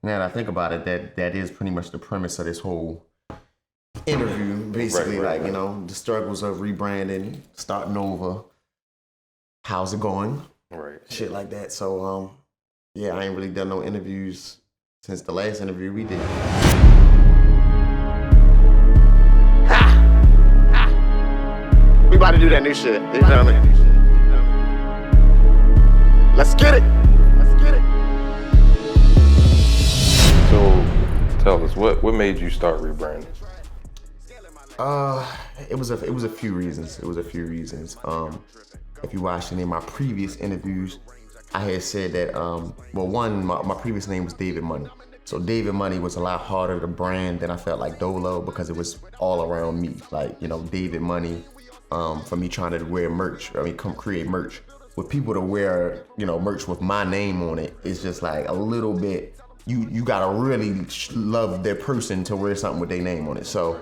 Now that I think about it, that is pretty much the premise of this whole interview. Basically, right. The struggles of rebranding, starting over, how's it going, right? Shit like that. So, yeah, I ain't really done no interviews since the last interview we did. We about to do that new shit. You feel me? Let's get it. So, tell us what made you start Rebranding? It was a few reasons. If you watched any of my previous interviews, I had said that my previous name was David Money. So David Money was a lot harder to brand than I felt like Dolo, because it was all around me. Like, David Money, for me trying to wear merch, come create merch. With people to wear, merch with my name on it, it's just like a little bit, you gotta really love their person to wear something with their name on it. So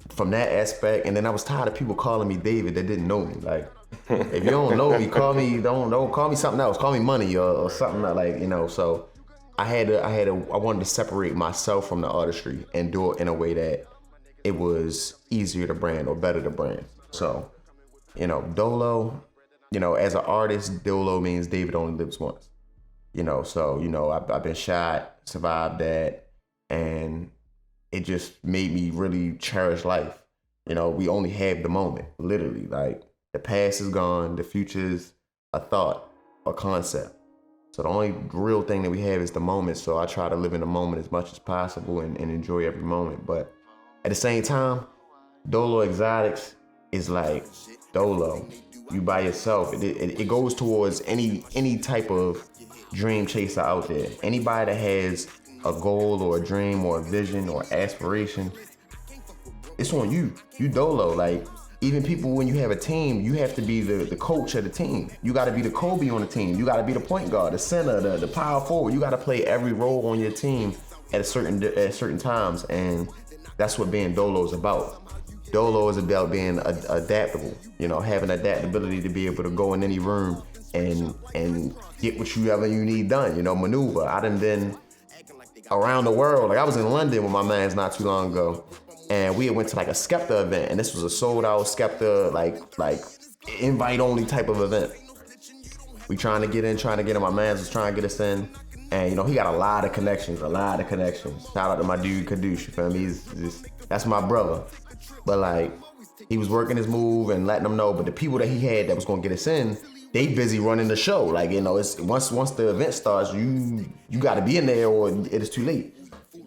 from that aspect, and then I was tired of people calling me David that didn't know me. Like, if you don't know me, don't call me something else. Call me Money or something like, so I wanted to separate myself from the artistry and do it in a way that it was easier to brand or better to brand. So, Dolo, as an artist, Dolo means David only lives once. So, I've been shot, survived that, and it just made me really cherish life. We only have the moment, literally. Like, the past is gone, the future is a thought, a concept. So the only real thing that we have is the moment. So I try to live in the moment as much as possible and enjoy every moment. But at the same time, Dolo Exotics is like Dolo. You by yourself. It goes towards any type of dream chaser out there. Anybody that has a goal or a dream or a vision or aspiration, it's on you. You Dolo. Like, even people, when you have a team, you have to be the coach of the team. You got to be the Kobe on the team. You got to be the point guard, the center, the power forward. You got to play every role on your team at certain times, and that's what being Dolo is about. Dolo is about being adaptable. Having adaptability to be able to go in any room and get whatever you need done. Maneuver. I done been around the world. Like, I was in London with my mans not too long ago. And we went to like a Skepta event, and this was a sold out Skepta, like invite only type of event. We trying to get in. My man's was trying to get us in, and he got a lot of connections. Shout out to my dude Kadush, you feel me? That's my brother. But like, he was working his move and letting them know. But the people that he had that was gonna get us in, they busy running the show. Like, it's once the event starts, you got to be in there or it is too late.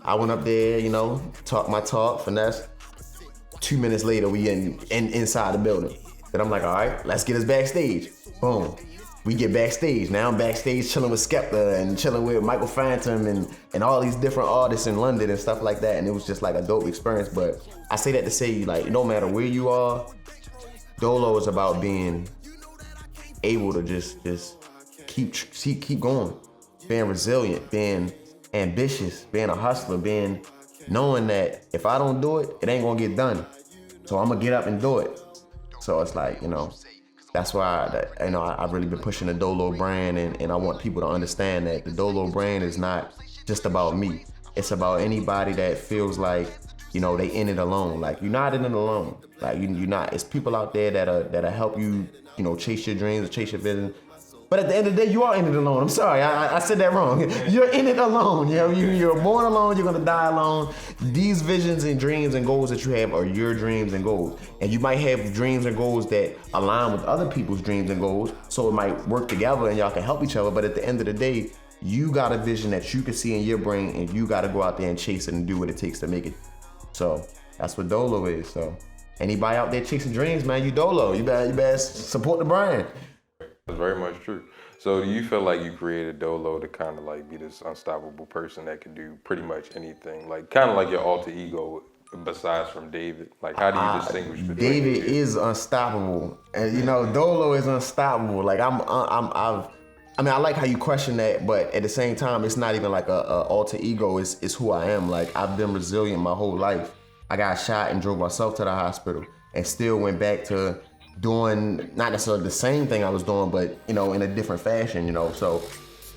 I went up there, talk my talk, finesse. 2 minutes later, we inside the building. Then I'm like, all right, let's get us backstage. Boom. We get backstage. Now I'm backstage chilling with Skepta and chilling with Michael Phantom and all these different artists in London and stuff like that. And it was just like a dope experience. But I say that to say, like, no matter where you are, Dolo is about being able to just keep going, being resilient, being ambitious, being a hustler, knowing that if I don't do it, it ain't gonna get done. So I'm gonna get up and do it. So it's like, that's why I've really been pushing the Dolo brand, and I want people to understand that the Dolo brand is not just about me. It's about anybody that feels like, they in it alone. Like, you're not in it alone. Like, you're not. It's people out there that'll help you, chase your dreams or chase your vision. But at the end of the day, you are in it alone. I'm sorry, I said that wrong. You're in it alone. You're born alone, you're gonna die alone. These visions and dreams and goals that you have are your dreams and goals. And you might have dreams and goals that align with other people's dreams and goals, so it might work together and y'all can help each other. But at the end of the day, you got a vision that you can see in your brain, and you gotta go out there and chase it and do what it takes to make it. So that's what Dolo is. So anybody out there chasing dreams, man, you Dolo. You better support the brand. That's very much true. So do you feel like you created Dolo to kind of like be this unstoppable person that can do pretty much anything? Like, kind of like your alter ego besides from David? Like, how do you distinguish between David is unstoppable. And Dolo is unstoppable. Like, I like how you question that, but at the same time, it's not even like a alter ego. It's who I am. Like, I've been resilient my whole life. I got shot and drove myself to the hospital and still went back to doing not necessarily the same thing I was doing, but in a different fashion. So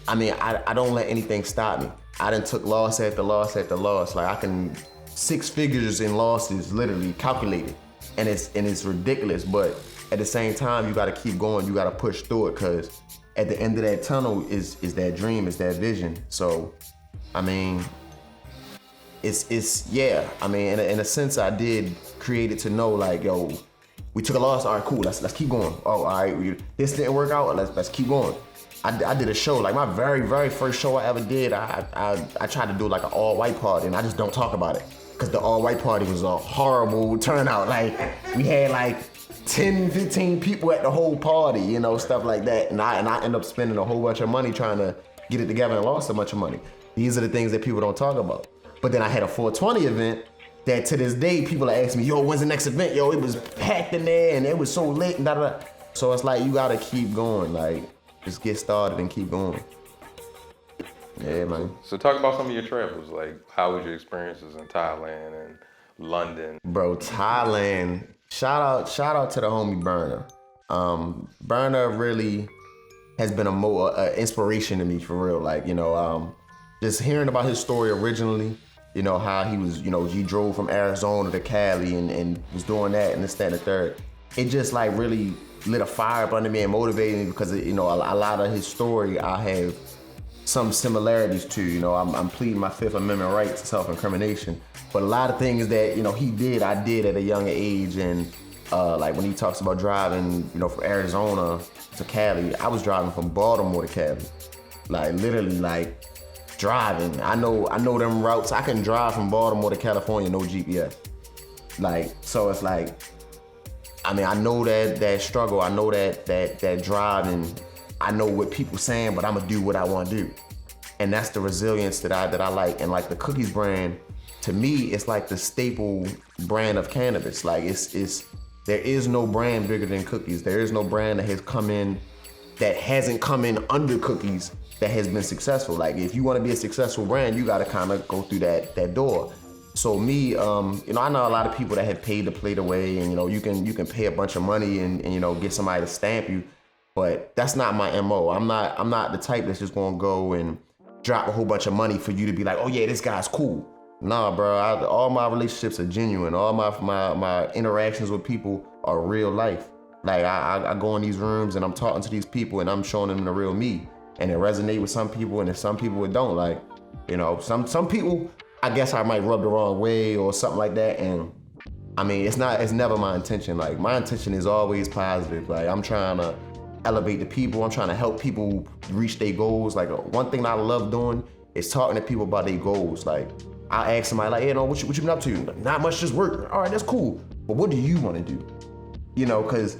I mean, I don't let anything stop me. I done took loss after loss after loss. Like I can 6 figures in losses, literally calculated, and it's ridiculous. But at the same time, you got to keep going. You got to push through it, cause at the end of that tunnel is that dream, is that vision. So, I mean, it's yeah. I mean, in a sense, I did create it to know like, yo, we took a loss. All right, cool. Let's keep going. Oh, all right, this didn't work out. Let's keep going. I did a show, like my very first show I ever did. I tried to do like an all-white party, and I just don't talk about it because the all-white party was a horrible turnout. Like we had like 10, 15 people at the whole party, you know, stuff like that. And I ended up spending a whole bunch of money trying to get it together and lost a bunch of money. These are the things that people don't talk about. But then I had a 420 event that to this day people are asking me, yo, when's the next event? Yo, it was packed in there and it was so lit and da. So it's like you gotta keep going, like just get started and keep going. Yeah, man. So talk about some of your travels. Like, how was your experiences in Thailand and London? Bro, Thailand. Shout out to the homie Burner. Burner really has been a inspiration to me for real. Like, you know, just hearing about his story originally, you know, how he was, you know, he drove from Arizona to Cali and was doing that and this, that, and the third. It just like really lit a fire up under me and motivated me because, you know, a lot of his story I have some similarities to. You know, I'm pleading my Fifth Amendment right to self-incrimination. But a lot of things that, you know, I did at a young age. And like when he talks about driving, you know, from Arizona to Cali, I was driving from Baltimore to Cali. Like literally like driving. I know them routes. I can drive from Baltimore to California, no GPS. Like, so it's like, I mean, I know that struggle. I know that drive, and I know what people saying, but I'm gonna do what I want to do. And that's the resilience that I like. And like the Cookies brand, to me, it's like the staple brand of cannabis. Like it's there is no brand bigger than Cookies. There is no brand that hasn't come in under Cookies that has been successful. Like if you want to be a successful brand, you got to kind of go through that door. So me, you know, I know a lot of people that have paid to play the way, and you know, you can pay a bunch of money and you know get somebody to stamp you, but that's not my MO. I'm not the type that's just gonna go and drop a whole bunch of money for you to be like, oh yeah, this guy's cool. Nah, bro. All my relationships are genuine. All my interactions with people are real life. Like I go in these rooms and I'm talking to these people and I'm showing them the real me, and it resonates with some people, and then some people it don't. Like, you know, some people, I guess I might rub the wrong way or something like that. And I mean, it's never my intention. Like my intention is always positive. Like I'm trying to elevate the people. I'm trying to help people reach their goals. Like one thing I love doing is talking to people about their goals. Like I ask somebody like, hey, what you been up to? Not much, just work. All right, that's cool. But what do you want to do? You know, cause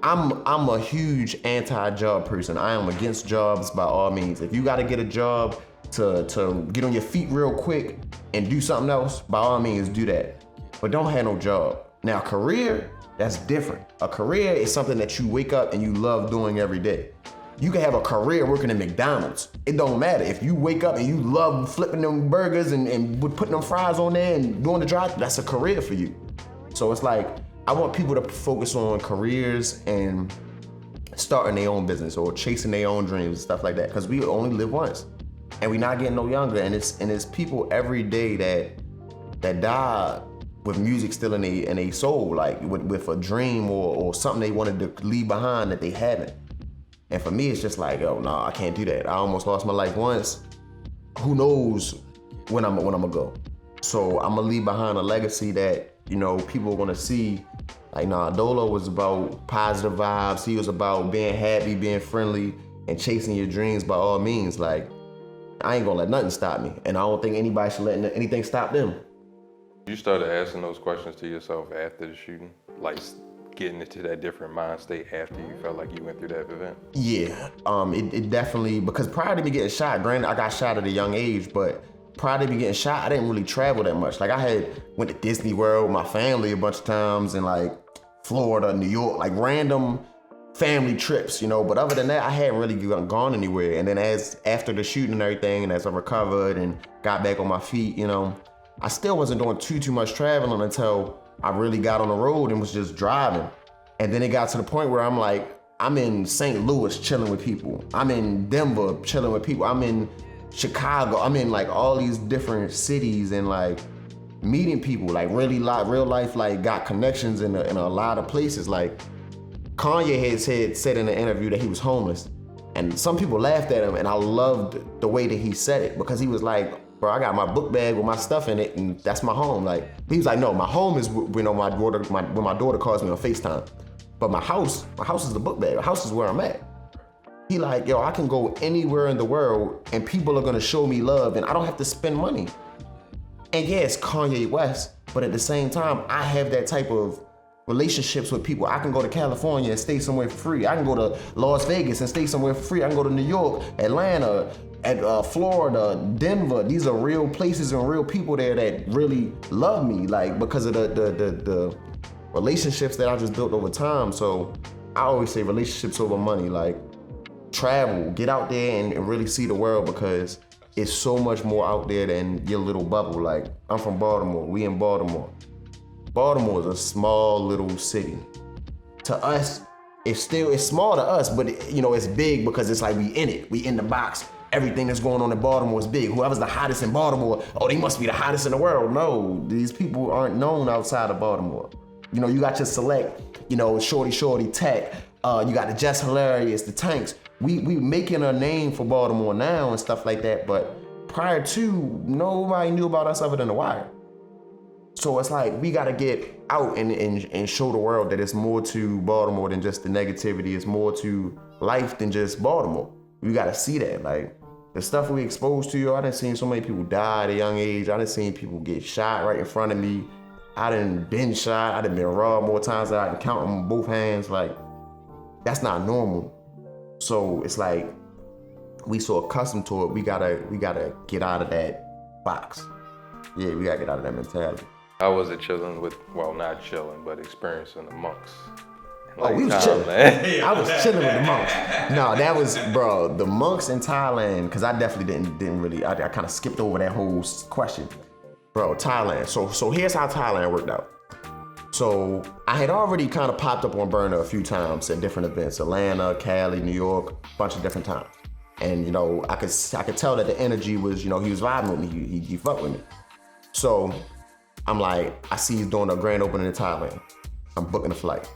I'm a huge anti-job person. I am against jobs by all means. If you got to get a job to get on your feet real quick and do something else, by all means do that. But don't have no job. Now career, that's different. A career is something that you wake up and you love doing every day. You can have a career working at McDonald's. It don't matter. If you wake up and you love flipping them burgers and putting them fries on there and doing the drive, that's a career for you. So it's like, I want people to focus on careers and starting their own business or chasing their own dreams and stuff like that. Because we only live once. And we're not getting no younger. And it's people every day that die with music still in a soul, like with a dream or something they wanted to leave behind that they haven't. And for me, it's just like, oh no, I can't do that. I almost lost my life once. Who knows when I'm gonna go? So I'm gonna leave behind a legacy that, you know, people are gonna see. Like, nah, Dolo was about positive vibes. He was about being happy, being friendly, and chasing your dreams by all means. Like, I ain't gonna let nothing stop me. And I don't think anybody should let anything stop them. You started asking those questions to yourself after the shooting? Like getting into that different mind state after you felt like you went through that event? Yeah, it definitely, because prior to me getting shot, granted I got shot at a young age, but prior to me getting shot, I didn't really travel that much. Like I went to Disney World with my family a bunch of times and like Florida, New York, like random family trips, you know, but other than that, I hadn't really gone anywhere. And then after the shooting and everything, and as I recovered and got back on my feet, you know, I still wasn't doing too much traveling until I really got on the road and was just driving. And then it got to the point where I'm like, I'm in St. Louis chilling with people. I'm in Denver chilling with people. I'm in Chicago. I'm in like all these different cities and like meeting people, like really real life, like got connections in a lot of places. Like Kanye had said in an interview that he was homeless. And some people laughed at him, and I loved the way that he said it because he was like, bro, I got my book bag with my stuff in it, and that's my home. Like, he was like, no, my home is when my daughter calls me on FaceTime. But my house is the book bag. My house is where I'm at. He like, yo, I can go anywhere in the world, and people are gonna show me love, and I don't have to spend money. And yeah, it's Kanye West, but at the same time, I have that type of relationships with people. I can go to California and stay somewhere for free. I can go to Las Vegas and stay somewhere for free. I can go to New York, Atlanta, Florida, Denver. These are real places and real people there that really love me, like because of the relationships that I just built over time. So I always say relationships over money. Like travel, get out there and really see the world because it's so much more out there than your little bubble. Like I'm from Baltimore. We in Baltimore. Baltimore is a small little city. To us, it's small to us, but it's big because it's like we in it. We in the box. Everything that's going on in Baltimore is big. Whoever's the hottest in Baltimore, oh, they must be the hottest in the world. No, these people aren't known outside of Baltimore. You got your select, Shorty Tech. You got the Just Hilarious, the Tanks. We making a name for Baltimore now and stuff like that, but prior to, nobody knew about us other than The Wire. So it's like we gotta get out and show the world that it's more to Baltimore than just the negativity. It's more to life than just Baltimore. We gotta see that. Like the stuff we exposed to, I done seen so many people die at a young age. I done seen people get shot right in front of me. I done been shot. I done been robbed more times than I can count on both hands. Like that's not normal. So it's like we so accustomed to it. We gotta get out of that box. Yeah, we gotta get out of that mentality. I wasn't chilling with, well, not chilling, but experiencing the monks. Like we was chilling. I was chilling with the monks. No, that was, bro, the monks in Thailand, because I definitely didn't really, I kind of skipped over that whole question. Bro, Thailand. So here's how Thailand worked out. So I had already kind of popped up on Burner a few times at different events, Atlanta, Cali, New York, a bunch of different times. And, I could tell that the energy was, he was vibing with me. He fucked with me. So I'm like, I see he's doing a grand opening in Thailand. I'm booking a flight.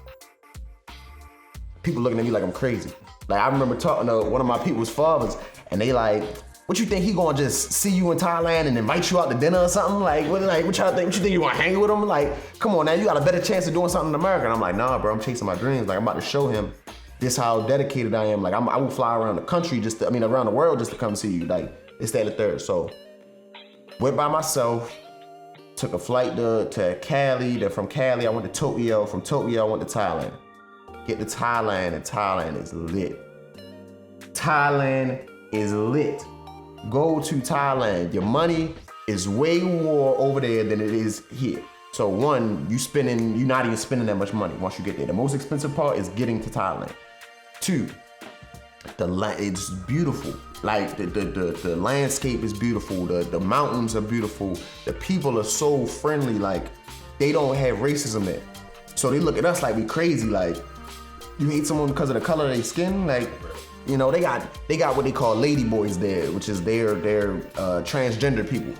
People looking at me like I'm crazy. Like I remember talking to one of my people's fathers and they like, what you think he gonna just see you in Thailand and invite you out to dinner or something? Like what you think you gonna hang with him? Like, come on now, you got a better chance of doing something in America. And I'm like, nah, bro, I'm chasing my dreams. Like I'm about to show him this how dedicated I am. Like I will fly around the country around the world just to come see you. Like it's that the third. So went by myself. Took a flight to Cali, then from Cali I went to Tokyo, from Tokyo I went to Thailand. Get to Thailand and Thailand is lit. Thailand is lit. Go to Thailand. Your money is way more over there than it is here. So one, you're not even spending that much money once you get there. The most expensive part is getting to Thailand. Two, it's beautiful. Like the landscape is beautiful. The mountains are beautiful. The people are so friendly. Like they don't have racism there. So they look at us like we crazy. Like you hate someone because of the color of their skin. Like they got what they call lady boys there, which is their transgender people.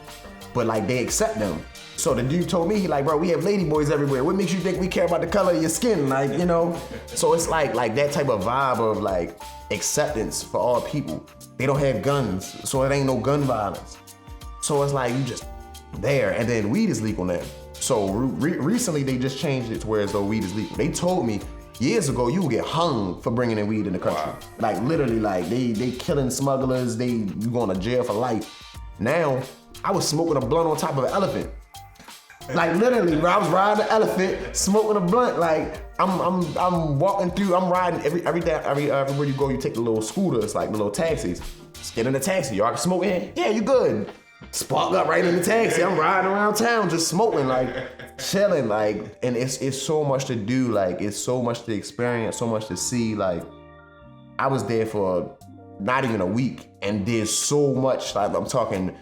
But like they accept them. So the dude told me, he like, bro, we have lady boys everywhere. What makes you think we care about the color of your skin? Like, So it's like that type of vibe of like acceptance for all people. They don't have guns, so it ain't no gun violence. So it's like you just there, and then weed is legal now. So recently they just changed it to where as though weed is legal. They told me years ago you would get hung for bringing in weed in the country. Wow. Like literally, like they killing smugglers. You going to jail for life. Now I was smoking a blunt on top of an elephant. Like literally, bro, I was riding an elephant, smoking a blunt. Like I'm walking through, I'm riding everywhere you go. You take the little scooters, like the little taxis. Just get in the taxi. Y'all can smoke in? Yeah, you good. Spark up right in the taxi. I'm riding around town, just smoking, like chilling, like. And it's so much to do. Like it's so much to experience, so much to see. Like I was there for not even a week and did so much. Like I'm talking.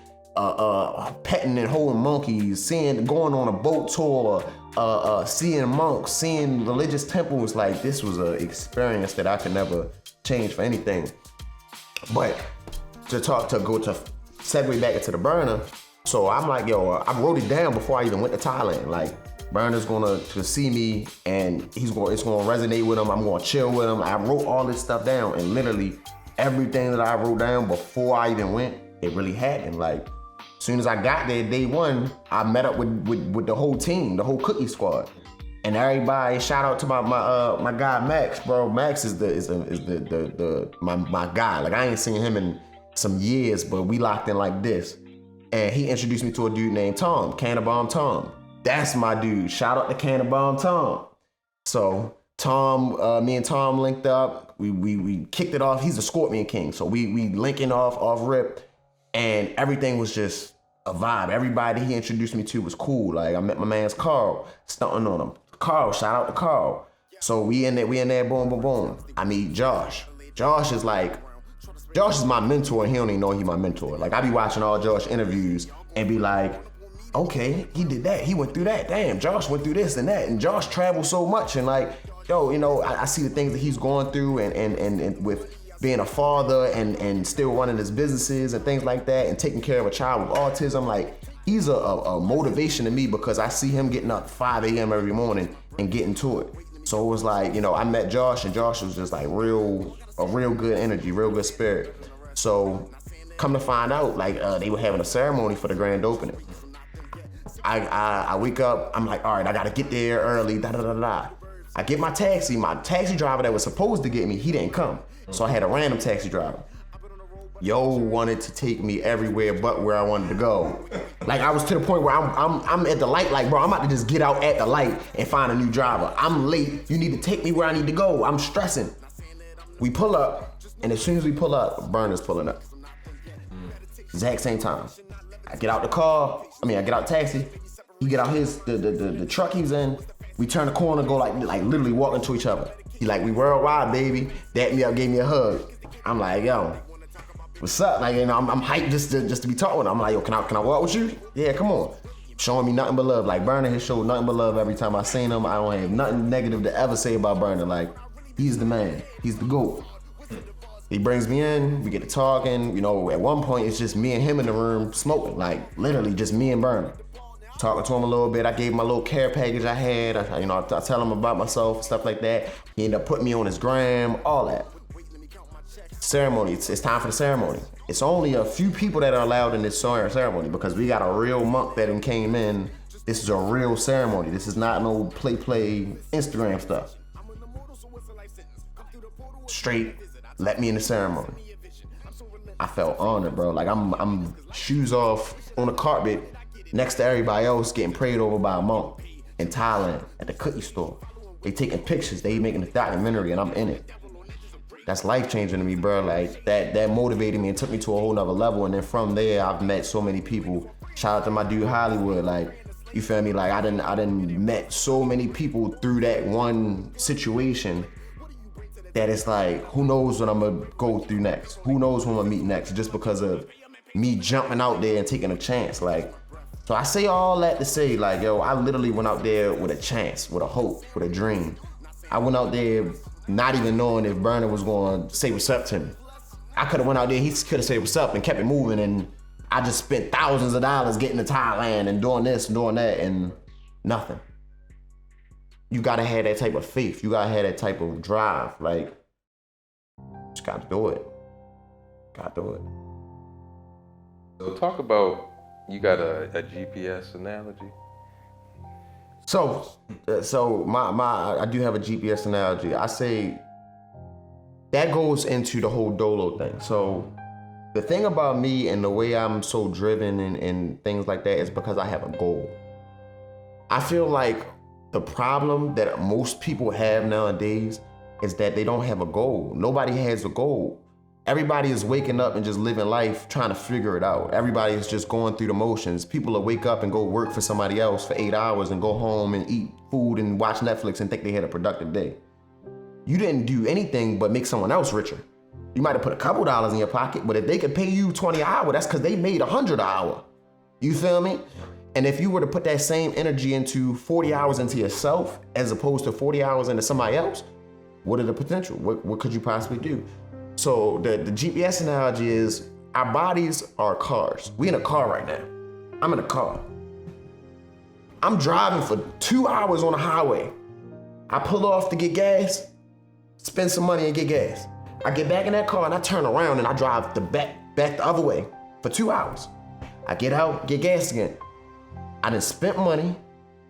Petting and holding monkeys, going on a boat tour, seeing monks, seeing religious temples, like this was an experience that I could never change for anything. But to segue back into the burner, so I'm like, yo, I wrote it down before I even went to Thailand. Like, Burner's to see me and it's gonna resonate with him. I'm gonna chill with him. I wrote all this stuff down, and literally everything that I wrote down before I even went, it really happened. Like, as soon as I got there, day one, I met up with the whole team, the whole cookie squad, and everybody. Shout out to my guy Max, bro. Max is my guy. Like, I ain't seen him in some years, but we locked in like this. And he introduced me to a dude named Tom, Cannabomb Tom. That's my dude. Shout out to Cannabomb Tom. So Tom, me and Tom linked up. We kicked it off. He's a Scorpion King, so we linking off rip, and everything was just a vibe. Everybody he introduced me to was cool. Like, I met my man's Carl, stunting on him. Carl, shout out to Carl. So we in there, boom, boom, boom. I meet Josh. Josh is my mentor, and he don't even know he's my mentor. Like, I be watching all Josh interviews and be like, okay, he did that. He went through that. Damn, Josh went through this and that. And Josh traveled so much. And like, yo, you know, I see the things that he's going through and with being a father and still running his businesses and things like that and taking care of a child with autism. Like, he's a motivation to me because I see him getting up 5 a.m. every morning and getting to it. So it was like, you know, I met Josh, and Josh was just like a real good energy, real good spirit. So come to find out, like, they were having a ceremony for the grand opening. I wake up, I'm like, all right, I gotta get there early, I get my taxi driver that was supposed to get me, he didn't come. So I had a random taxi driver. Yo wanted to take me everywhere but where I wanted to go. Like, I was to the point where I'm at the light, like, bro, I'm about to just get out at the light and find a new driver. I'm late, you need to take me where I need to go. I'm stressing. We pull up, and as soon as we pull up, Burner's pulling up. Exact same time. I get out the taxi. He get out the truck he's in. We turn the corner, go like literally walking to each other. He like, we worldwide, baby. Dapped me up, gave me a hug. I'm like, yo, what's up? Like, you know, I'm hyped just to be talking with him. I'm like, yo, can I walk with you? Yeah, come on. Showing me nothing but love. Like, Burner has showed nothing but love every time I seen him. I don't have nothing negative to ever say about Burner. Like, he's the man. He's the GOAT. He brings me in, we get to talking. You know, at one point, it's just me and him in the room smoking. Like, literally just me and Burner. Talking to him a little bit. I gave him a little care package I had. I tell him about myself, stuff like that. He ended up putting me on his gram, all that. Ceremony, it's time for the ceremony. It's only a few people that are allowed in this ceremony because we got a real monk that came in. This is a real ceremony. This is not no play Instagram stuff. Straight, let me in the ceremony. I felt honored, bro. Like, I'm shoes off on the carpet next to everybody else getting prayed over by a monk in Thailand at the cookie store. They taking pictures, they making a documentary, and I'm in it. That's life-changing to me, bro. Like, that motivated me and took me to a whole nother level. And then from there, I've met so many people. Shout out to my dude Hollywood. Like, you feel me? Like, I done met so many people through that one situation that it's like, who knows what I'm gonna go through next? Who knows who I'm gonna meet next? Just because of me jumping out there and taking a chance. Like, so I say all that to say, like, yo, I literally went out there with a chance, with a hope, with a dream. I went out there not even knowing if Burner was gonna say what's up to me. I could have went out there, he could have said what's up and kept it moving, and I just spent thousands of dollars getting to Thailand and doing this and doing that and nothing. You gotta have that type of faith. You gotta have that type of drive. Like, just gotta do it. Gotta do it. So talk about, you got a GPS analogy? So I do have a GPS analogy. I say that goes into the whole Dolo thing. So the thing about me and the way I'm so driven and things like that is because I have a goal. I feel like the problem that most people have nowadays is that they don't have a goal. Nobody has a goal. Everybody is waking up and just living life trying to figure it out. Everybody is just going through the motions. People will wake up and go work for somebody else for 8 hours and go home and eat food and watch Netflix and think they had a productive day. You didn't do anything but make someone else richer. You might have put a couple dollars in your pocket, but if they could pay you 20 an hour, that's because they made 100 an hour. You feel me? And if you were to put that same energy into 40 hours into yourself as opposed to 40 hours into somebody else, what are the potential? What could you possibly do? So the GPS analogy is our bodies are cars. We in a car right now. I'm in a car. I'm driving for 2 hours on the highway. I pull off to get gas, spend some money and get gas. I get back in that car and I turn around and I drive back the other way for 2 hours. I get out, get gas again. I done spent money.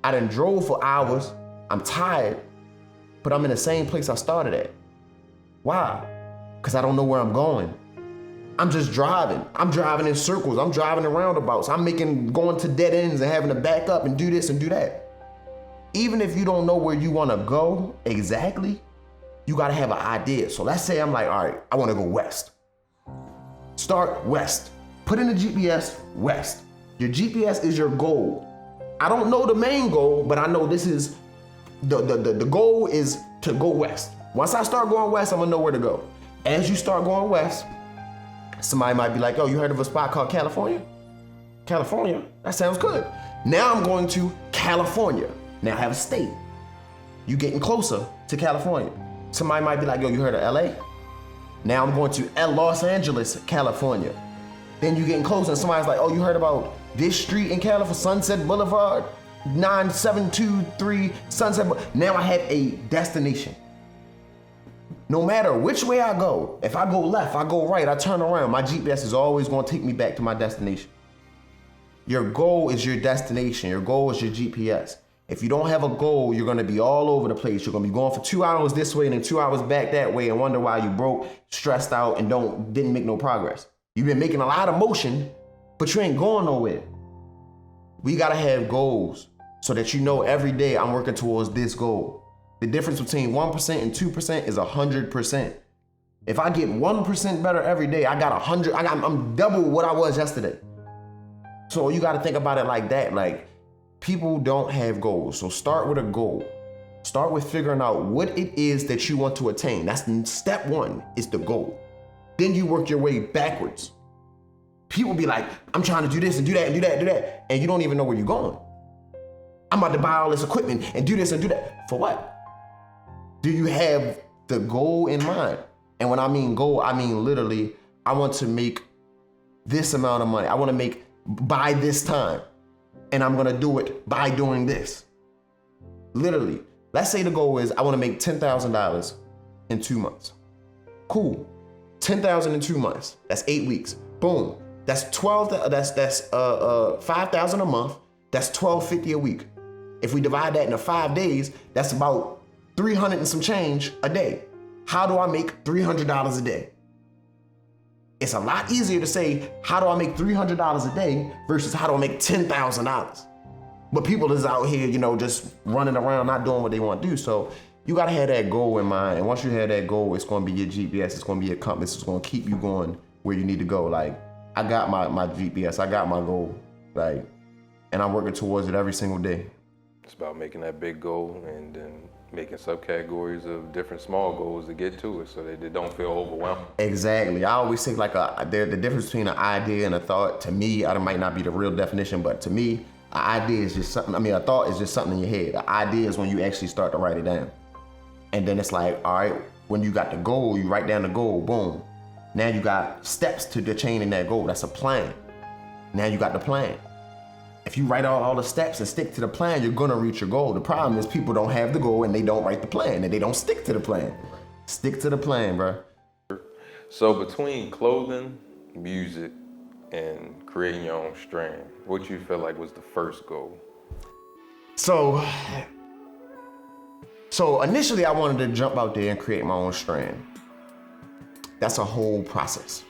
I done drove for hours. I'm tired, but I'm in the same place I started at. Why? Because I don't know where I'm going. I'm just driving. I'm driving in circles. I'm driving in roundabouts. I'm going to dead ends and having to back up and do this and do that. Even if you don't know where you want to go exactly, you got to have an idea. So let's say I'm like, all right, I want to go west. Start west. Put in the GPS west. Your GPS is your goal. I don't know the main goal, but I know this is, the goal is to go west. Once I start going west, I'm gonna know where to go. As you start going west, somebody might be like, oh, you heard of a spot called California? California, that sounds good. Now I'm going to California. Now I have a state. You getting closer to California. Somebody might be like, yo, you heard of LA? Now I'm going to Los Angeles, California. Then you getting closer and somebody's like, oh, you heard about this street in California, Sunset Boulevard, 9723 Sunset Boulevard. Now I have a destination. No matter which way I go, if I go left, I go right, I turn around, my GPS is always gonna take me back to my destination. Your goal is your destination. Your goal is your GPS. If you don't have a goal, you're gonna be all over the place. You're gonna be going for 2 hours this way and then 2 hours back that way and wonder why you broke, stressed out, and didn't make no progress. You've been making a lot of motion, but you ain't going nowhere. We gotta have goals so that you know every day I'm working towards this goal. The difference between 1% and 2% is 100%. If I get 1% better every day, I got 100, I'm double what I was yesterday. So you gotta think about it like that. Like, people don't have goals. So start with a goal. Start with figuring out what it is that you want to attain. That's step one, is the goal. Then you work your way backwards. People be like, I'm trying to do this and do that and do that and do that. And you don't even know where you're going. I'm about to buy all this equipment and do this and do that. For what? Do you have the goal in mind? And when I mean goal, I mean literally, I want to make this amount of money. I want to make by this time. And I'm gonna do it by doing this. Literally, let's say the goal is I want to make $10,000 in 2 months. Cool. 10,000 in 2 months. That's 8 weeks. Boom. That's 12. That's 5,000 a month. That's $1,250 a week. If we divide that into 5 days, that's about 300 and some change a day. How do I make $300 a day? It's a lot easier to say, how do I make $300 a day versus how do I make $10,000? But people is out here, just running around, not doing what they want to do. So you got to have that goal in mind. And once you have that goal, it's going to be your GPS. It's going to be your compass. It's going to keep you going where you need to go. Like, I got my GPS. I got my goal. Like, and I'm working towards it every single day. It's about making that big goal and then making subcategories of different small goals to get to it so that they don't feel overwhelmed. Exactly. I always think like the difference between an idea and a thought, to me, it might not be the real definition, but to me, an idea is just something, a thought is just something in your head. An idea is when you actually start to write it down. And then it's like, all right, when you got the goal, you write down the goal, boom. Now you got steps to the chain in that goal. That's a plan. Now you got the plan. If you write out all the steps and stick to the plan, you're gonna reach your goal. The problem is people don't have the goal and they don't write the plan and they don't stick to the plan. Stick to the plan, bro. So between clothing, music, and creating your own strand, what you feel like was the first goal? So initially I wanted to jump out there and create my own strand. That's a whole process.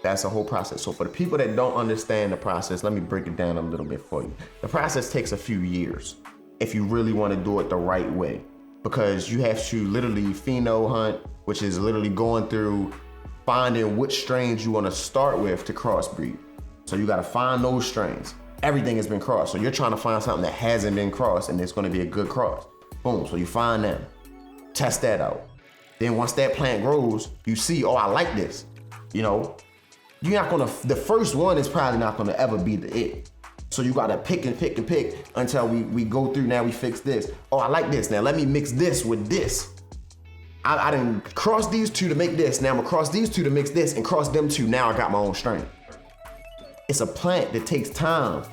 So for the people that don't understand the process, let me break it down a little bit for you. The process takes a few years if you really want to do it the right way, because you have to literally pheno hunt, which is literally going through finding which strains you want to start with to crossbreed. So you got to find those strains. Everything has been crossed. So you're trying to find something that hasn't been crossed and it's going to be a good cross. Boom. So you find them, test that out. Then once that plant grows, you see, oh, I like this. You're not gonna, the first one is probably not gonna ever be the it. So you gotta pick and pick and pick until we go through. Now we fix this. Oh, I like this. Now let me mix this with this. I didn't cross these two to make this. Now I'm gonna cross these two to mix this and cross them two. Now I got my own strain. It's a plant that takes time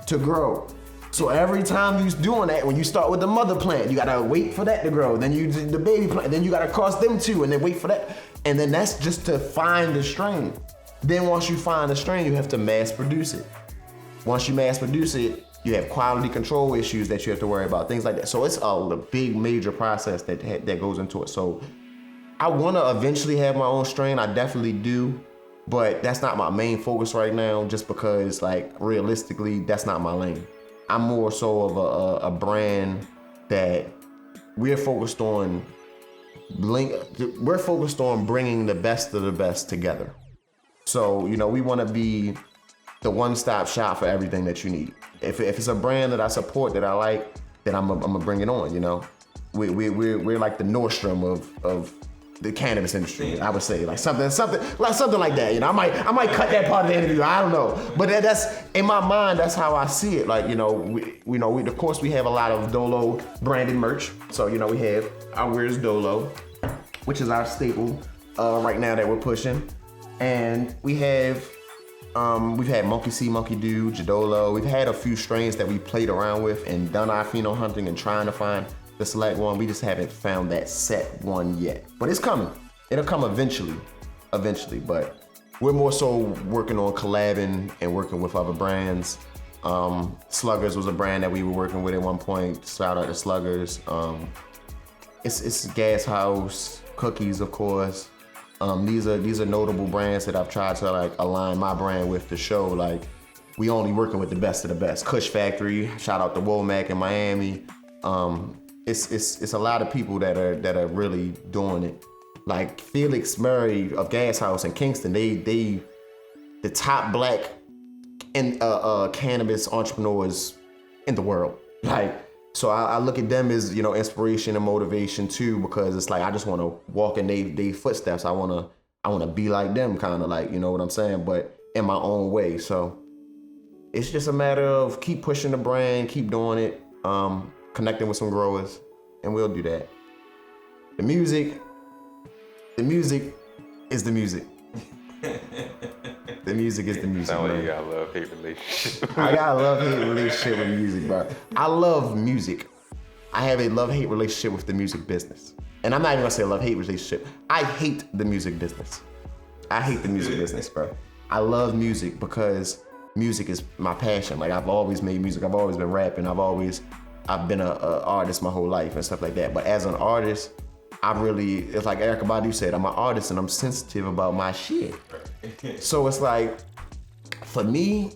to grow. So every time you're doing that, when you start with the mother plant, you gotta wait for that to grow. Then you do the baby plant, then you gotta cross them two and then wait for that. And then that's just to find the strain. Then once you find the strain, you have to mass produce it. Once you mass produce it, you have quality control issues that you have to worry about, things like that. So it's a big major process that goes into it. So I wanna eventually have my own strain, I definitely do, but that's not my main focus right now just because like realistically, that's not my lane. I'm more so of a brand that we're focused on bringing the best of the best together. So, you know, we want to be the one-stop shop for everything that you need. If it's a brand that I support, that I like, then I'm gonna bring it on, you know? We're like the Nordstrom of the cannabis industry, I would say, like something like that. You know, I might cut that part of the interview. I don't know, but that's in my mind. That's how I see it. Like, you know, we of course we have a lot of Dolo branded merch. So, you know, we have our Where's Dolo, which is our staple right now that we're pushing, and we have we've had Monkey See, Monkey Do, Jadolo. We've had a few strains that we played around with and done our pheno hunting and trying to find the select one. We just haven't found that set one yet, but it's coming. It'll come eventually, but we're more so working on collabing and working with other brands. Sluggers was a brand that we were working with at one point. Shout out to Sluggers. It's Gas House, Cookies, of course. These are notable brands that I've tried to like align my brand with to show like we only working with the best of the best. Kush Factory, shout out to Womack in Miami. It's a lot of people that are really doing it. Like Felix Murray of Gas House in Kingston, they the top black cannabis entrepreneurs in the world. Like, so I look at them as, you know, inspiration and motivation too, because it's like I just want to walk in they footsteps. I want to be like them, kind of like, you know what I'm saying, but in my own way. So it's just a matter of keep pushing the brand, keep doing it. Connecting with some growers, and we'll do that. The music is the music. The music is the music. Sound like you got a love-hate relationship. I got a love-hate relationship with music, bro. I love music. I have a love-hate relationship with the music business. And I'm not even gonna say a love-hate relationship. I hate the music business. I hate the music business, bro. I love music because music is my passion. Like, I've always made music. I've always been rapping. I've been an artist my whole life and stuff like that. But as an artist, it's like Erykah Badu said, I'm an artist and I'm sensitive about my shit. So it's like, for me,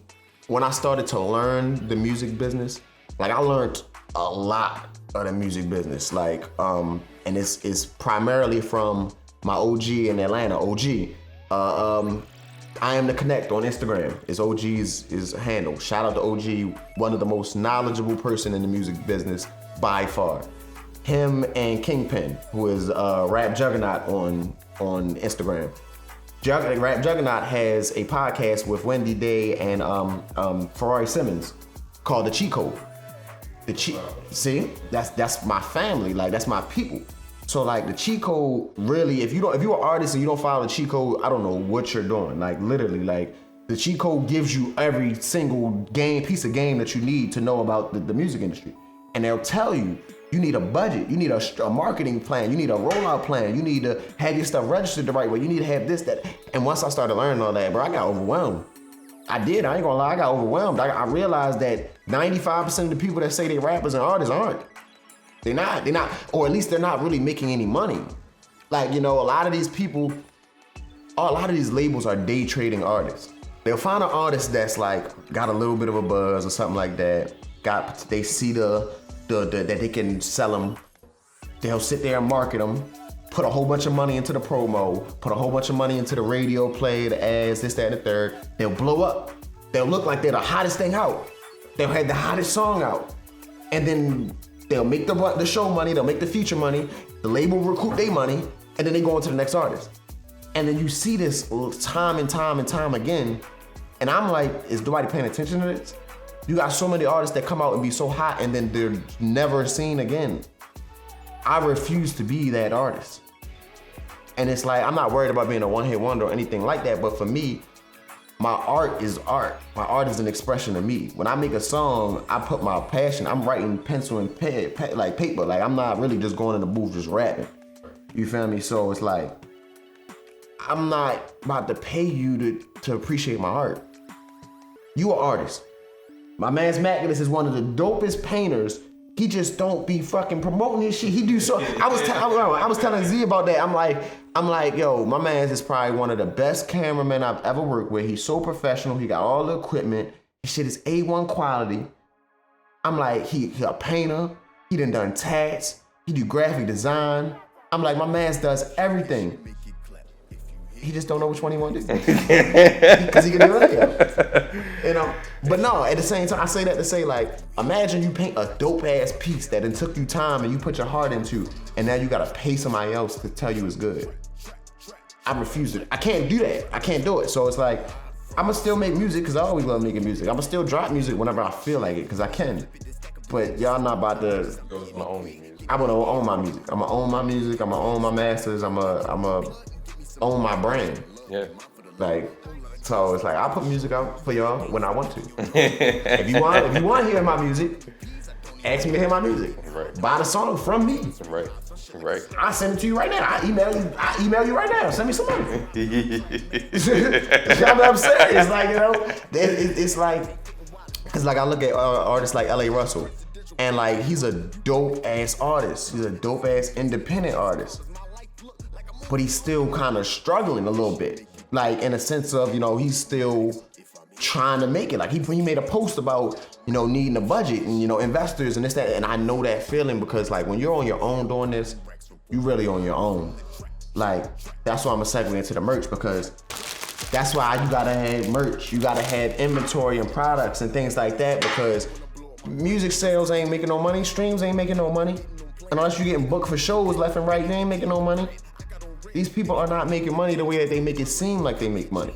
when I started to learn the music business, like I learned a lot of the music business. Like, and it's primarily from my OG in Atlanta, OG. I Am The Connect on Instagram. It's OG's handle. Shout out to OG, one of the most knowledgeable person in the music business by far. Him and Kingpin, who is Rap Juggernaut on Instagram. Rap Juggernaut has a podcast with Wendy Day and Ferrari Simmons called The Cheat Code. See, that's my family. Like, that's my people. So like the cheat code, really, if you're an artist and you don't follow the cheat code, I don't know what you're doing. Like literally, like the cheat code gives you every single piece of game that you need to know about the music industry. And they'll tell you, you need a budget, you need a marketing plan, you need a rollout plan, you need to have your stuff registered the right way, you need to have this, that. And once I started learning all that, bro, I got overwhelmed. I ain't gonna lie, I got overwhelmed. I realized that 95% of the people that say they rappers and artists aren't. They're not, or at least they're not really making any money. Like, you know, a lot of these labels are day trading artists. They'll find an artist that's like, got a little bit of a buzz or something like that. They see that they can sell them. They'll sit there and market them, put a whole bunch of money into the promo, put a whole bunch of money into the radio play, the ads, this, that, and the third. They'll blow up. They'll look like they're the hottest thing out. They'll have the hottest song out. And then they'll make the show money, they'll make the feature money, the label recoup their money, and then they go on to the next artist. And then you see this time and time and time again, and I'm like, is nobody paying attention to this? You got so many artists that come out and be so hot and then they're never seen again. I refuse to be that artist. And it's like, I'm not worried about being a one-hit wonder or anything like that, but for me, my art is art. My art is an expression of me. When I make a song, I put my passion. I'm writing pencil and like paper. Like, I'm not really just going in the booth just rapping. You feel me? So it's like, I'm not about to pay you to appreciate my art. You an artist. My man's Mackolous is one of the dopest painters. He just don't be fucking promoting his shit. He do so. I was telling Z about that. I'm like, yo, my man's is probably one of the best cameramen I've ever worked with. He's so professional. He got all the equipment. His shit is A1 quality. I'm like, he a painter. He done tats. He do graphic design. I'm like, my man's does everything. He just don't know which one he want to do. Because he can do it. You know? But no, at the same time, I say that to say, like, imagine you paint a dope ass piece that it took you time and you put your heart into, and now you gotta pay somebody else to tell you it's good. I refuse it. I can't do that. I can't do it. So it's like, I'ma still make music because I always love making music. I'ma still drop music whenever I feel like it because I can. But y'all not about to. I'm gonna own my music. I'm gonna own my music. I'm gonna own my masters. I'm gonna own my brand. Yeah. Like, so it's like I put music out for y'all when I want to. If you want to hear my music, ask me to hear my music. Right. Buy the song from me. Right. Right. I send it to you right now. I email you right now. Send me some money. You know what I'm saying? It's like, you know, it's like I look at artists like L.A. Russell, and like he's a dope ass artist. He's a dope ass independent artist. But he's still kind of struggling a little bit. Like, in a sense of, you know, he's still trying to make it. Like, he made a post about, you know, needing a budget and, you know, investors and this, that. And I know that feeling because, like, when you're on your own doing this, you really on your own. Like, that's why I'm going to segue into the merch because that's why you got to have merch. You got to have inventory and products and things like that because music sales ain't making no money. Streams ain't making no money. And unless you're getting booked for shows left and right, they ain't making no money. These people are not making money the way that they make it seem like they make money.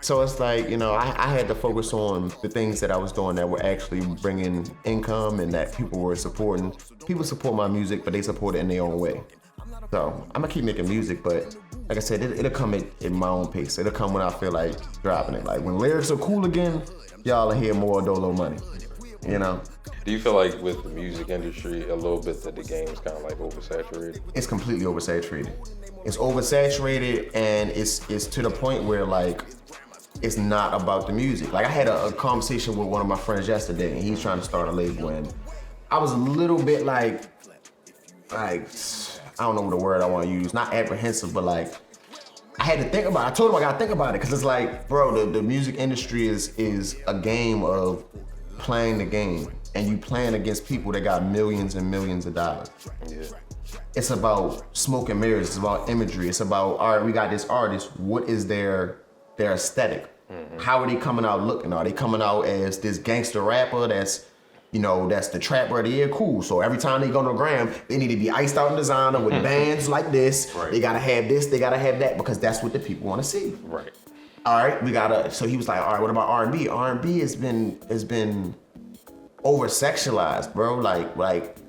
So it's like, you know, I had to focus on the things that I was doing that were actually bringing income and that people were supporting. People support my music, but they support it in their own way. So I'm gonna keep making music, but like I said, it'll come at my own pace. It'll come when I feel like dropping it. Like when lyrics are cool again, y'all will hear more Dolo Money, you know? Do you feel like with the music industry a little bit that the game is kind of like oversaturated? It's completely oversaturated. It's oversaturated and it's to the point where like it's not about the music. Like I had a conversation with one of my friends yesterday and he's trying to start a label and I was a little bit like I don't know what the word I want to use, not apprehensive, but like I had to think about it. I told him I gotta think about it because it's like, bro, the music industry is a game of playing the game and you playing against people that got millions and millions of dollars. Yeah. It's about smoke and mirrors. It's about imagery. It's about, all right, we got this artist. What is their aesthetic? Mm-hmm. How are they coming out looking? Are they coming out as this gangster rapper that's, you know, that's the trapper of the year? Cool. So every time they go to gram, they need to be iced out in designer with bands like this. Right. They gotta have this, they gotta have that because that's what the people wanna see. Right. All right, so he was like, all right, what about R&B? R&B has been over-sexualized, bro. Like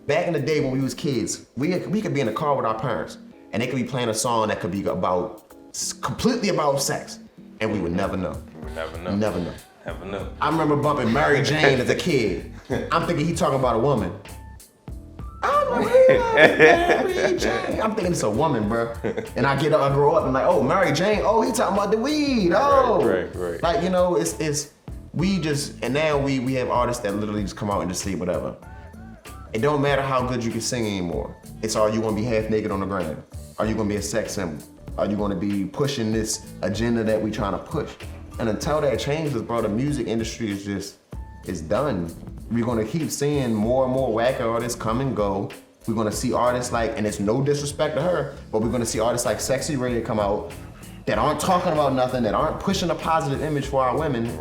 back in the day when we was kids, we could be in the car with our parents and they could be playing a song that could be completely about sex and we would never know. Never know. I remember bumping Mary Jane as a kid. I'm thinking he talking about a woman. Mary Jane. I'm thinking it's a woman, bro. And I grow up and like, oh, Mary Jane. Oh, he talking about the weed. Oh, right. Like, you know, and now we have artists that literally just come out and just say whatever. It don't matter how good you can sing anymore. It's are you gonna be half naked on the ground? Are you gonna be a sex symbol? Are you gonna be pushing this agenda that we trying to push? And until that changes, bro, the music industry is done. We're gonna keep seeing more and more whack artists come and go. We're gonna see artists like, and it's no disrespect to her, but we're gonna see artists like Sexy Red come out that aren't talking about nothing, that aren't pushing a positive image for our women,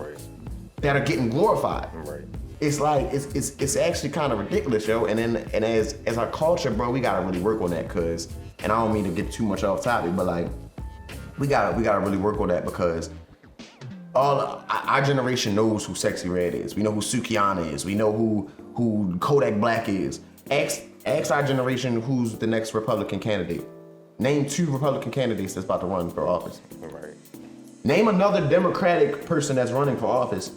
that are getting glorified. Right. It's like, it's actually kind of ridiculous, yo. And as our culture, bro, we gotta really work on that and I don't mean to get too much off topic, but like, we gotta really work on that because our generation knows who Sexy Red is. We know who Sukianna is. We know who Kodak Black is. Ask our generation who's the next Republican candidate. Name 2 Republican candidates that's about to run for office. Right. Name another Democratic person that's running for office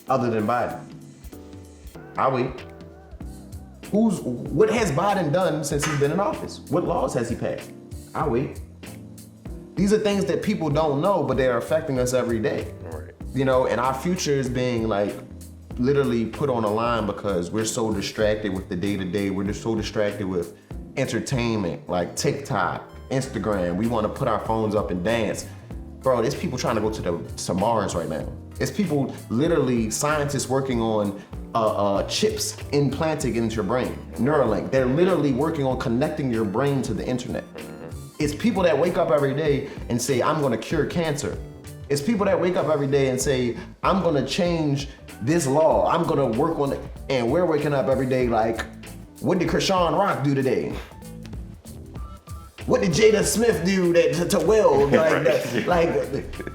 other than Biden. I'll wait. What has Biden done since he's been in office? What laws has he passed? I'll wait. These are things that people don't know, but they're affecting us every day. Right. You know, and our future is being like literally put on a line because we're so distracted with the day-to-day. We're just so distracted with entertainment, like TikTok, Instagram. We want to put our phones up and dance. Bro, there's people trying to go to Mars right now. It's people, literally scientists working on chips implanted into your brain, Neuralink. They're literally working on connecting your brain to the internet. It's people that wake up every day and say, I'm gonna cure cancer. It's people that wake up every day and say, I'm gonna change this law. I'm gonna work on it. And we're waking up every day like, what did Krishan Rock do today? What did Jada Smith do to Will?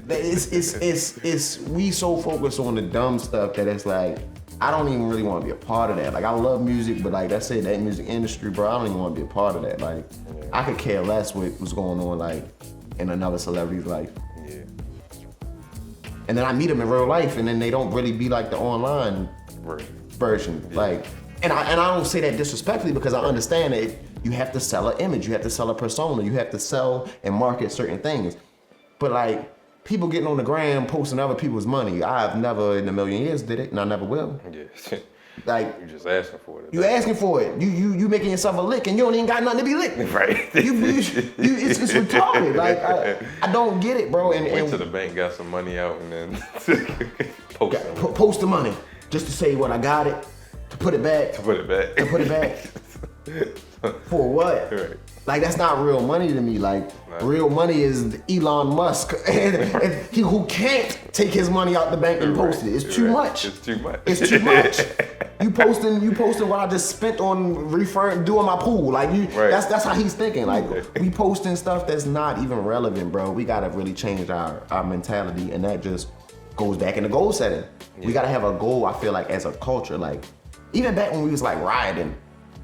It's we so focused on the dumb stuff that it's like, I don't even really want to be a part of that. Like, I love music, but like that's it, that music industry, bro, I don't even want to be a part of that. Like, I could care less what's going on like in another celebrity's life. Yeah. And then I meet them in real life, and then they don't really be like the online version. Yeah. Like, and I don't say that disrespectfully because I understand that you have to sell an image, you have to sell a persona, you have to sell and market certain things. But like, people getting on the gram posting other people's money, I've never in a million years did it, and I never will. Yeah. Like, you just asking for it. You asking for it. You making yourself a lick, and you don't even got nothing to be licked. Right. It's retarded. Like, I don't get it, bro. Went to the bank, got some money out, and then post the money just to say what I got it, to put it back. For what? Right. Like, that's not real money to me. Like, real money is Elon Musk, and he who can't take his money out the bank and post it. It's too much. It's too much. It's too much. You posting what I just spent on doing my pool. Like, that's how he's thinking. Like, we posting stuff that's not even relevant, bro. We gotta really change our mentality, and that just goes back into goal setting. We gotta have a goal, I feel like, as a culture. Like, even back when we was like rioting,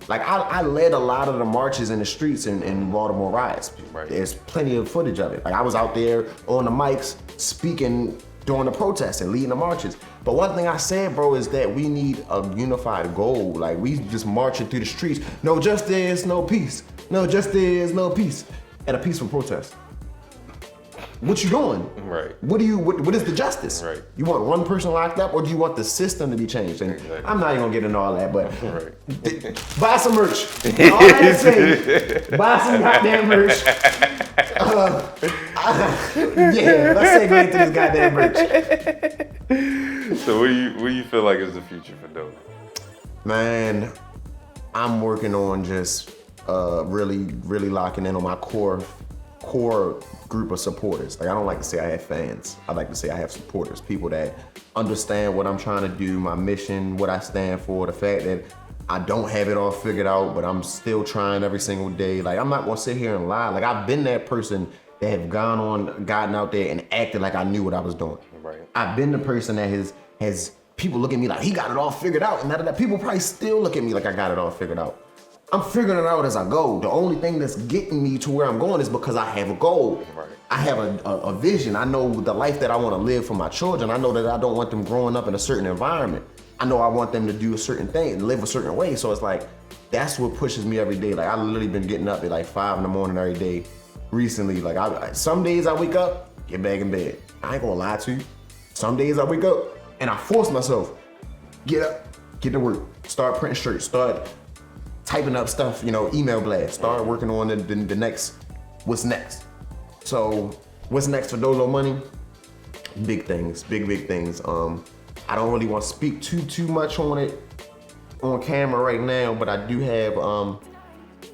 like I led a lot of the marches in the streets in Baltimore riots. Right. There's plenty of footage of it. Like, I was out there on the mics speaking during the protests and leading the marches. But one thing I said, bro, is that we need a unified goal. Like, we just marching through the streets. No justice, no peace. No justice, no peace. At a peaceful protest. What you doing? Right. What is the justice? Right. You want one person locked up, or do you want the system to be changed? And I'm not even gonna get into all that, but buy some merch. All I have to say, buy some goddamn merch. Let's segue into this goddamn merch. So what do you feel like is the future for Dolo? Man, I'm working on just really locking in on my core group of supporters. Like, I don't like to say I have fans. I like to say I have supporters, people that understand what I'm trying to do, my mission, what I stand for, the fact that I don't have it all figured out, but I'm still trying every single day. Like, I'm not gonna sit here and lie. Like, I've been that person that have gotten out there and acted like I knew what I was doing. Right. I've been the person that has people look at me like he got it all figured out, and that people probably still look at me like I got it all figured out. I'm figuring it out as I go. The only thing that's getting me to where I'm going is because I have a goal. Right. I have a vision. I know the life that I want to live for my children. I know that I don't want them growing up in a certain environment. I know I want them to do a certain thing and live a certain way. So it's like, that's what pushes me every day. Like, I've literally been getting up at like 5 in the morning every day recently. Like, some days I wake up, get back in bed. I ain't gonna lie to you. Some days I wake up and I force myself, get up, get to work, start printing shirts, start typing up stuff, email blast, start working on the next, what's next. So what's next for Dolo Money? Big things, big things. I don't really want to speak too much on it on camera right now, but I do have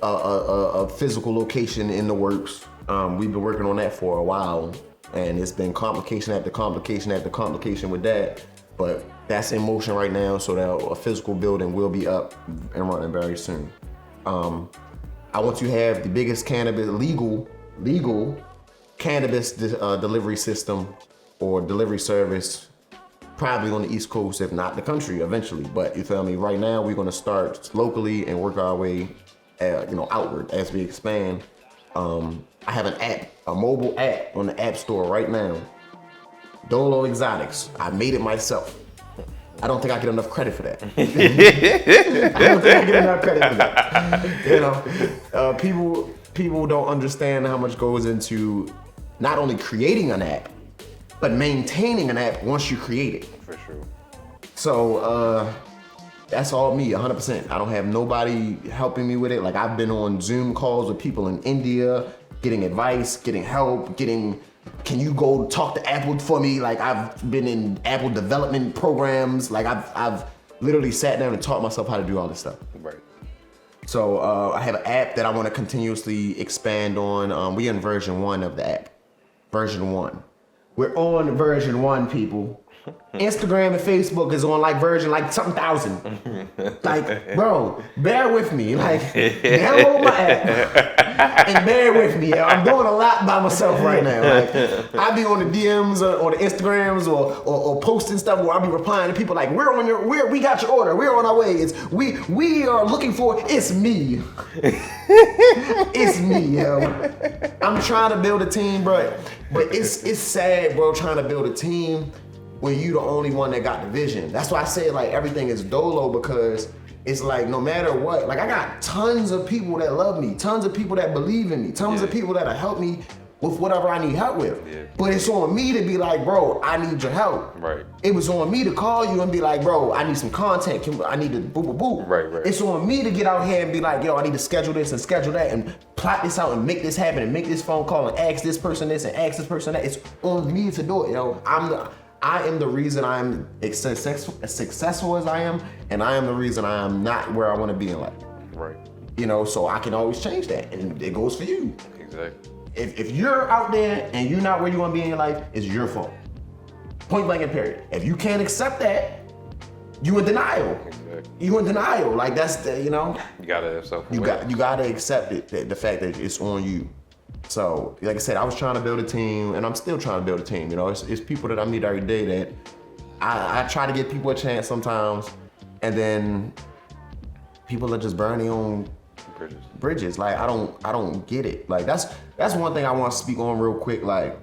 a physical location in the works. We've been working on that for a while, and it's been complication after complication after complication with that. But that's in motion right now, so that a physical building will be up and running very soon. I want to have the biggest legal cannabis delivery system or delivery service, probably on the East Coast, if not the country eventually. But you feel me? Right now, we're gonna start locally and work our way, outward as we expand. I have an app, a mobile app on the App Store right now. Dolo Exotics. I made it myself. I don't think I get enough credit for that. I don't think I get enough credit for that. You know, people don't understand how much goes into not only creating an app, but maintaining an app once you create it. For sure. So that's all me, 100%. I don't have nobody helping me with it. Like I've been on Zoom calls with people in India, getting advice, getting help, can you go talk to Apple for me? Like I've been in Apple development programs. Like I've literally sat down and taught myself how to do all this stuff. Right. So I have an app that I want to continuously expand on. We're in version 1 of the app. Version 1. We're on version 1, people. Instagram and Facebook is on like version like something thousand. Like, bro, bear with me. Like, download my app and bear with me. I'm doing a lot by myself right now. Like, I be on the DMs or the Instagrams or posting stuff where I be replying to people like, we got your order. We're on our way. We are looking for. It's me. It's me, yo. I'm trying to build a team, bro. But it's sad, bro, trying to build a team when you the only one that got the vision. That's why I say like everything is Dolo, because it's like no matter what, like I got tons of people that love me, tons of people that believe in me, tons of people that'll help me with whatever I need help with. Yeah. But it's on me to be like, bro, I need your help. Right. It was on me to call you and be like, bro, I need some content. I need to boo boo boo. Right. It's on me to get out here and be like, yo, I need to schedule this and schedule that and plot this out and make this happen and make this phone call and ask this person this and ask this person that. It's on me to do it, yo. I am the reason I'm as successful as I am, and I am the reason I am not where I want to be in life. Right. You know, so I can always change that, and it goes for you. Exactly. If you're out there and you're not where you want to be in your life, it's your fault. Point blank and period. If you can't accept that, you in denial. Exactly. You in denial. Like that's the, you know. You gotta have self-awareness. You gotta accept it, the fact that it's on you. So, like I said, I was trying to build a team, and I'm still trying to build a team. You know, it's people that I meet every day that I try to give people a chance sometimes, and then people that just burn their own bridges. Like I don't get it. Like that's one thing I want to speak on real quick. Like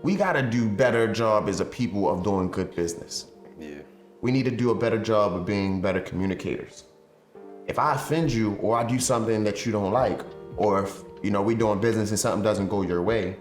we gotta do better job as a people of doing good business. Yeah. We need to do a better job of being better communicators. If I offend you or I do something that you don't like, or if we doing business and something doesn't go your way,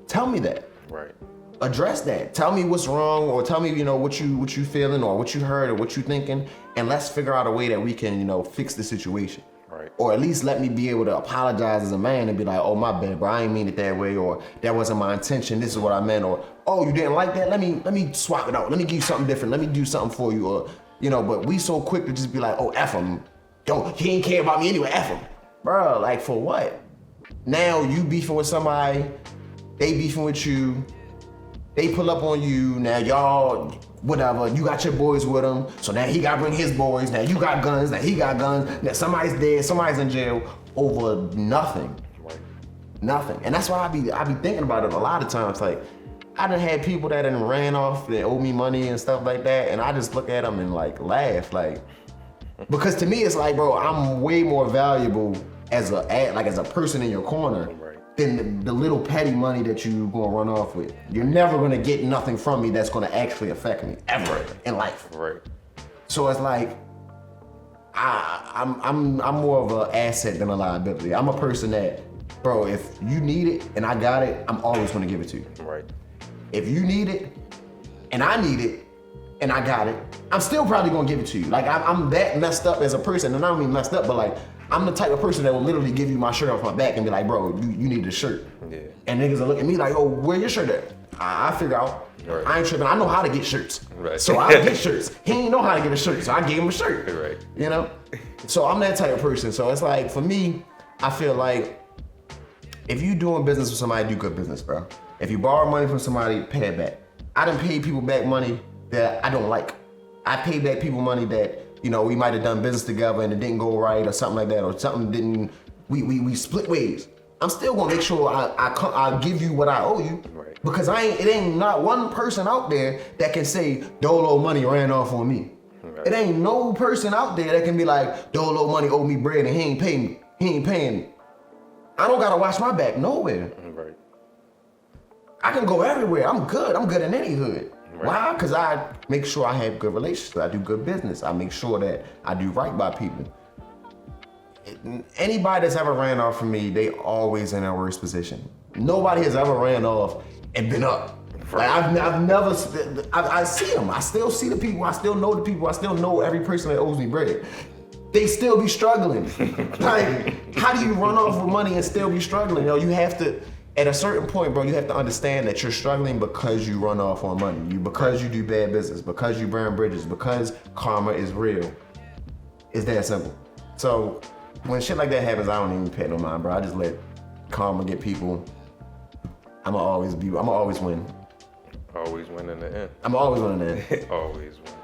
tell me that. Right. Address that. Tell me what's wrong, or tell me, what you feeling or what you heard or what you thinking, and let's figure out a way that we can, fix the situation. Right. Or at least let me be able to apologize as a man and be like, oh my bad, bro, I ain't mean it that way, or that wasn't my intention, this is what I meant, or oh, you didn't like that? Let me swap it out. Let me give you something different. Let me do something for you, or but we so quick to just be like, oh, F him. Yo, he ain't care about me anyway, F him. Bro, like for what? Now you beefing with somebody, they beefing with you, they pull up on you, now y'all, whatever, you got your boys with them, so now he gotta bring his boys, now you got guns, now he got guns, now somebody's dead, somebody's in jail over nothing. Right. Nothing. And that's why I be thinking about it a lot of times. Like, I done had people that done ran off, that owe me money and stuff like that, and I just look at them and like laugh, like, because to me it's like, bro, I'm way more valuable as a person in your corner than the little petty money that you gonna run off with. You're never gonna get nothing from me that's gonna actually affect me ever in life. Right. So it's like I'm more of an asset than a liability. I'm a person that, bro, if you need it and I got it, I'm always gonna give it to you. Right. If you need it and I need it and I got it, I'm still probably gonna give it to you. Like I'm that messed up as a person, and I don't mean messed up, but like I'm the type of person that will literally give you my shirt off my back and be like, bro, you need a shirt. Yeah. And niggas will look at me like, oh, where your shirt at? I figure out. Right. I ain't tripping. I know how to get shirts. Right. So I get shirts. He ain't know how to get a shirt, so I gave him a shirt. Right. So I'm that type of person. So it's like, for me, I feel like if you doing business with somebody, do good business, bro. If you borrow money from somebody, pay it back. I done paid people back money that I don't like. I paid back people money that, we might have done business together and it didn't go right or something like that, or something didn't, we split ways. I'm still gonna make sure I give you what I owe you. Right. Because it ain't not one person out there that can say Dolo Money ran off on me. Right. It ain't no person out there that can be like, Dolo Money owe me bread and he ain't paying me. He ain't paying me. I don't gotta watch my back nowhere. Right. I can go everywhere. I'm good. I'm good in any hood. Right. Why? Because I make sure I have good relationships. I do good business. I make sure that I do right by people. Anybody that's ever ran off from me, they always in their worst position. Nobody has ever ran off and been up. Like I've never, I see them. I still see the people. I still know the people. I still know every person that owes me bread. They still be struggling. Like, how do you run off with money and still be struggling? You have to, at a certain point, bro, you have to understand that you're struggling because you run off on money. Because you do bad business, because you burn bridges, because karma is real. It's that simple. So when shit like that happens, I don't even pay no mind, bro. I just let karma get people. I'ma always win. Always win in the end. I'm always winning in the end. Always win.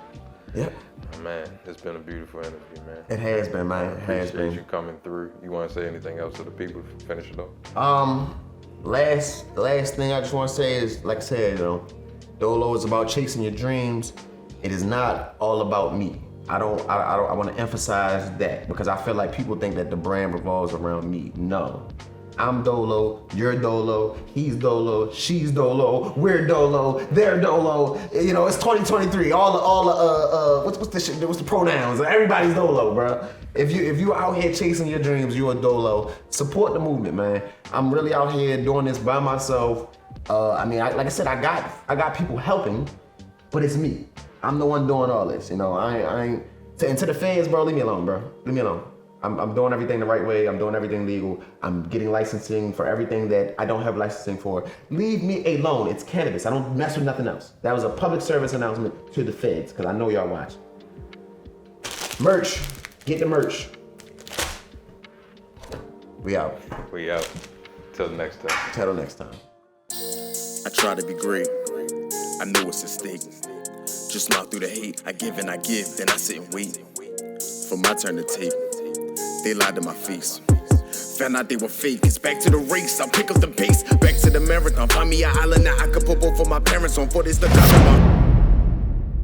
Yep. Man, it's been a beautiful interview, man. It has been, man. It has been. Appreciate you coming through. You want to say anything else to the people to finish it off? Last thing I just want to say is, like I said, Dolo is about chasing your dreams. It is not all about me. I want to emphasize that because I feel like people think that the brand revolves around me. No. I'm Dolo, you're Dolo, he's Dolo, she's Dolo, we're Dolo, they're Dolo. It's 2023. What's the shit? What's the pronouns? Everybody's Dolo, bro. If you out here chasing your dreams, you're a Dolo. Support the movement, man. I'm really out here doing this by myself. Like I said, I got people helping, but it's me. I'm the one doing all this. I ain't. And to the fans, bro, leave me alone, bro. Leave me alone. I'm doing everything the right way. I'm doing everything legal. I'm getting licensing for everything that I don't have licensing for. Leave me alone. It's cannabis. I don't mess with nothing else. That was a public service announcement to the feds, because I know y'all watch. Merch. Get the merch. We out. We out. Till the next time. Till the next time. I try to be great. I know it's a stake. Just smile through the hate. I give and I give. Then I sit and wait for my turn to take. They lied to my face. Found out they were fake. It's back to the race. I'll pick up the pace. Back to the marathon. Find me an island that I could put both of my parents on. For this the top of my